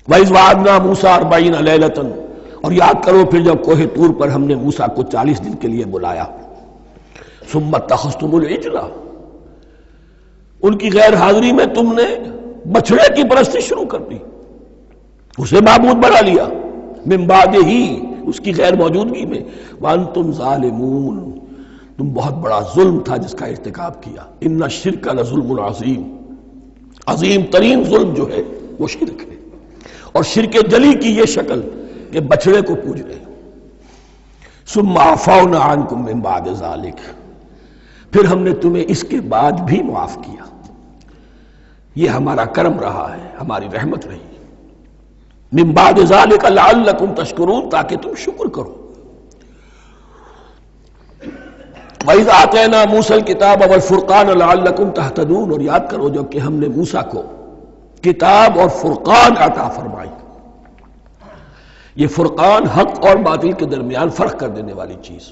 وَإِذْ وَعَدْنَا مُوسَىٰ 40 لَيْلَةً، اور یاد کرو پھر جب کوہ طور پر ہم نے موسیٰ کو 40 دن کے لیے بلایا. ثُمَّ اتَّخَذْتُمُ الْعِجْلَ، ان کی غیر حاضری میں تم نے بچھڑے کی پرستی شروع کر دی، اسے معبود بنا لیا. من بعدہ، اس کی غیر موجودگی میں. وَأَنْتُمْ ظَالِمُونَ، تم بہت بڑا ظلم تھا جس کا ارتکاب کیا. ان الشرک لظلم عظیم، عظیم ترین ظلم جو ہے وہ شرک ہے. اور شرک جلی کی یہ شکل کہ بچڑے کو پوج رہے. ثم عفونا عنکم من بعد ذلک، پھر ہم نے تمہیں اس کے بعد بھی معاف کیا. یہ ہمارا کرم رہا ہے، ہماری رحمت رہی. من بعد ذلک لعلکم تشکرون، تاکہ تم شکر کرو. وَإِذْ آتَيْنَا مُوسَى الْكِتَابَ وَالْفُرْقَانَ لَعَلَّكُمْ تَهْتَدُونَ، اور یاد کرو جب کہ ہم نے موسیٰ کو کتاب اور فرقان عطا فرمائی. یہ فرقان حق اور باطل کے درمیان فرق کر دینے والی چیز،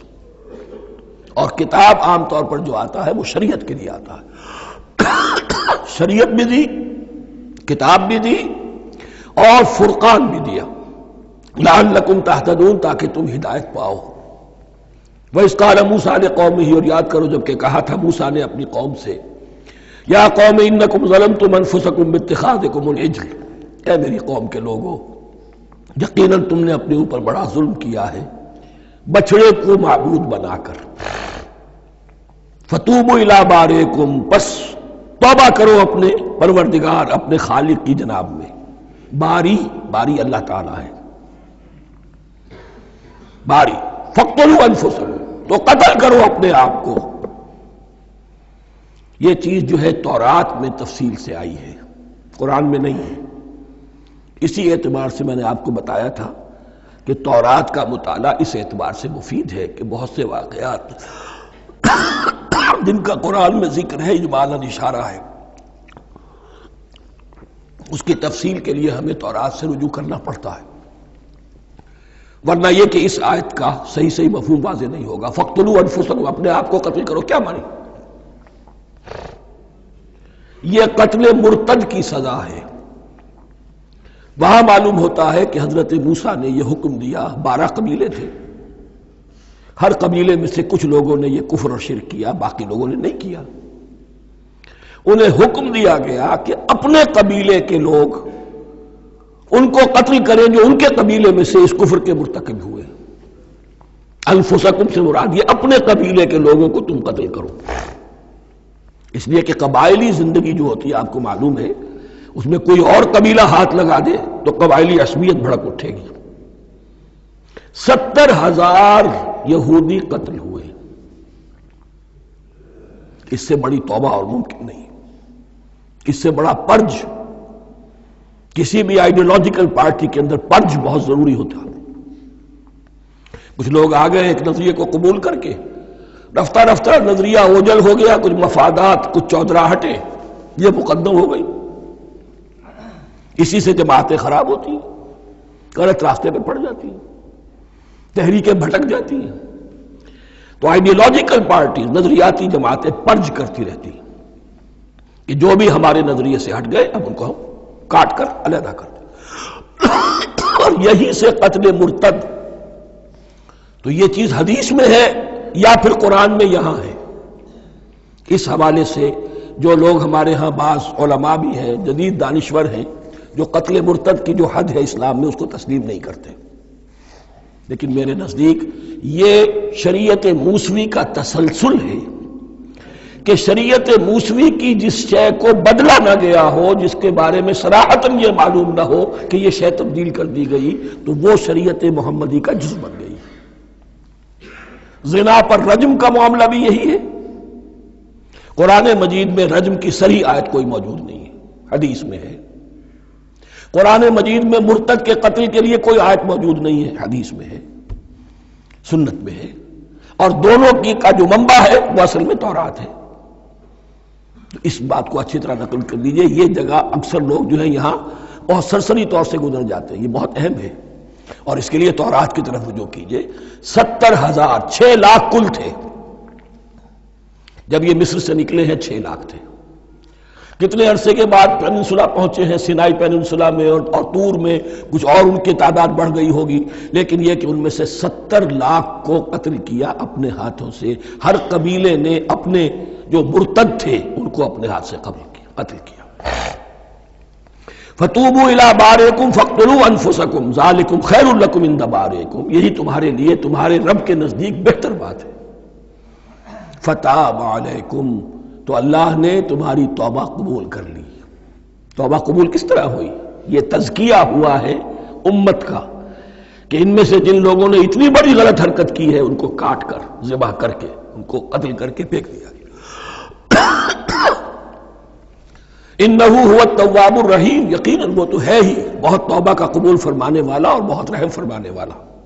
اور کتاب عام طور پر جو آتا ہے وہ شریعت کے لیے آتا ہے. شریعت بھی دی، کتاب بھی دی، اور فرقان بھی دیا. لعلکم تہتدون، تاکہ تم ہدایت پاؤ. وَإِذْ قَالَ مُوسَىٰ لِقَوْمِهِ، اور یاد کرو جب کہ کہا تھا موسیٰ نے اپنی قوم سے، یا قوم انکم ظلمتم انفسکم باتخاذکم العجل، اے میری قوم کے لوگو، یقیناً تم نے اپنے اوپر بڑا ظلم کیا ہے بچڑے کو معبود بنا کر. فتوبوا الی بارئکم، پس توبہ کرو اپنے پروردگار، اپنے خالق کی جناب میں. باری اللہ تعالیٰ ہے. باری فاقتلوا انفسکم، تو قتل کرو اپنے آپ کو. یہ چیز جو ہے تورات میں تفصیل سے آئی ہے، قرآن میں نہیں ہے. اسی اعتبار سے میں نے آپ کو بتایا تھا کہ تورات کا مطالعہ اس اعتبار سے مفید ہے کہ بہت سے واقعات جن کا قرآن میں ذکر ہے، اجمالاً اشارہ ہے، اس کی تفصیل کے لیے ہمیں تورات سے رجوع کرنا پڑتا ہے. ورنہ یہ کہ اس آیت کا صحیح مفہوم واضح نہیں ہوگا. فاقتلوا انفسکم، اپنے آپ کو قتل کرو، کیا مانی؟ یہ قتل مرتد کی سزا ہے. وہاں معلوم ہوتا ہے کہ حضرت موسیٰ نے یہ حکم دیا. 12 قبیلے تھے، ہر قبیلے میں سے کچھ لوگوں نے یہ کفر اور شرک کیا، باقی لوگوں نے نہیں کیا. انہیں حکم دیا گیا کہ اپنے قبیلے کے لوگ ان کو قتل کریں جو ان کے قبیلے میں سے اس کفر کے مرتکب ہوئے. انفسکم سے مراد یہ اپنے قبیلے کے لوگوں کو تم قتل کرو. اس لیے کہ قبائلی زندگی جو ہوتی ہے آپ کو معلوم ہے، اس میں کوئی اور قبیلہ ہاتھ لگا دے تو قبائلی عصبیت بھڑک اٹھے گی. 70,000 یہودی قتل ہوئے. اس سے بڑی توبہ اور ممکن نہیں، اس سے بڑا پرج. کسی بھی آئیڈیولوجیکل پارٹی کے اندر پرج بہت ضروری ہوتا. کچھ لوگ آ گئے ایک نظریے کو قبول کر کے، رفتہ رفتہ نظریہ اوجل ہو گیا، کچھ مفادات، کچھ چودراہٹیں یہ مقدم ہو گئی. اسی سے جماعتیں خراب ہوتی ہیں، غلط راستے پہ پڑ جاتی ہیں، تحریکیں بھٹک جاتی ہیں. تو آئیڈیولوجیکل پارٹی، نظریاتی جماعتیں پرج کرتی رہتی ہیں کہ جو بھی ہمارے نظریے سے ہٹ گئے اب ان کو ہم کاٹ کر علیحدہ کر دیں. اور یہی سے قتل مرتد. تو یہ چیز حدیث میں ہے یا پھر قرآن میں یہاں ہے. اس حوالے سے جو لوگ ہمارے ہاں بعض علماء بھی ہیں، جدید دانشور ہیں، جو قتل مرتد کی جو حد ہے اسلام میں اس کو تسلیم نہیں کرتے. لیکن میرے نزدیک یہ شریعت موسوی کا تسلسل ہے کہ شریعت موسوی کی جس شے کو بدلا نہ گیا ہو، جس کے بارے میں صراحتاً یہ معلوم نہ ہو کہ یہ شے تبدیل کر دی گئی، تو وہ شریعت محمدی کا جز بن گئی. زنا پر رجم کا معاملہ بھی یہی ہے. قرآن مجید میں رجم کی صریح آیت کوئی موجود نہیں ہے، حدیث میں ہے. قرآن مجید میں مرتد کے قتل کے لیے کوئی آیت موجود نہیں ہے، حدیث میں ہے، سنت میں ہے. اور دونوں کی کا جو منبع ہے وہ اصل میں تورات ہے. تو اس بات کو اچھی طرح نقل کر لیجئے. یہ جگہ اکثر لوگ جو ہیں یہاں بہت سرسری طور سے گزر جاتے ہیں، یہ بہت اہم ہے. اور اس کے لیے تورات کی طرف رجوع کیجئے. 70,000، 6 لاکھ کل تھے. جب یہ مصر سے نکلے ہیں 6 لاکھ تھے. کتنے عرصے کے بعد پیننسولا پہنچے ہیں، سینائی پیننسولا میں اور طور میں، کچھ اور ان کی تعداد بڑھ گئی ہوگی، لیکن یہ کہ ان میں سے 70 لاکھ کو قتل کیا اپنے ہاتھوں سے۔ ہر قبیلے نے اپنے جو مرتد تھے ان کو اپنے ہاتھ سے قتل کیا۔ فَتُوبُوا إِلَىٰ بَارِئِكُمْ فَاقْتُلُوا أَنفُسَكُمْ ذَلِكُمْ خَيْرٌ لَكُمْ عِندَ بَارِئِكُمْ، یہی تمہارے لیے تمہارے رب کے نزدیک بہتر بات ہے۔ فَتَابَ عَلَيْكُمْ، تو اللہ نے تمہاری توبہ قبول کر لی۔ توبہ قبول کس طرح ہوئی؟ یہ تزکیہ ہوا ہے امت کا کہ ان میں سے جن لوگوں نے اتنی بڑی غلط حرکت کی ہے ان کو کاٹ کر، ذبح کر کے، ان کو قتل کر کے پھینک دیا گیا۔ انہ هو التواب الرحیم، یقیناً وہ تو ہے ہی بہت توبہ کا قبول فرمانے والا اور بہت رحم فرمانے والا۔